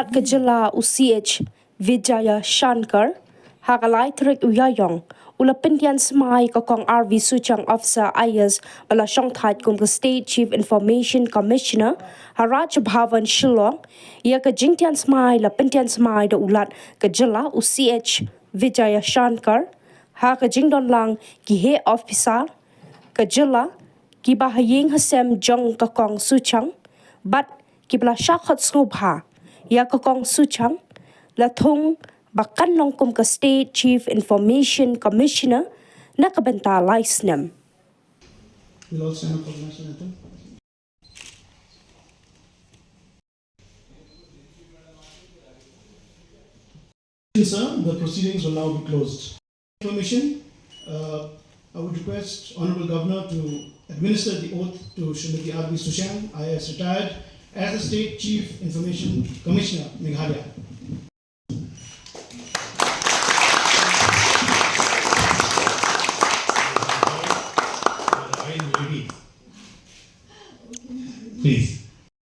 ulat kejela UCH Vijaya Shankar hakalai trek uyayong ula pintian semai kokong RV Suchiang Officer Ayers bala shongthait kum ke State Chief Information Commissioner Haraj Bhavan Shillong ia ke jingtian semai la pintian semai da ulat kejela UCH Vijaya Shankar ha ke jingdon lang ki he officer kejela ki bahaying hasem jong kokong Suchiang bat ki bala shakhat snubha ya kokong Suchiang la thung bakan long kum ka State Chief Information Commissioner na kabenta laisnem. We'll all stand up for the national anthem. Sir, the proceedings will now be closed. Information, I would request Honorable Governor to administer the oath to Srimati R.V. Suchiang, IAS retired, as the State Chief Information Commissioner, Meghalaya. Please.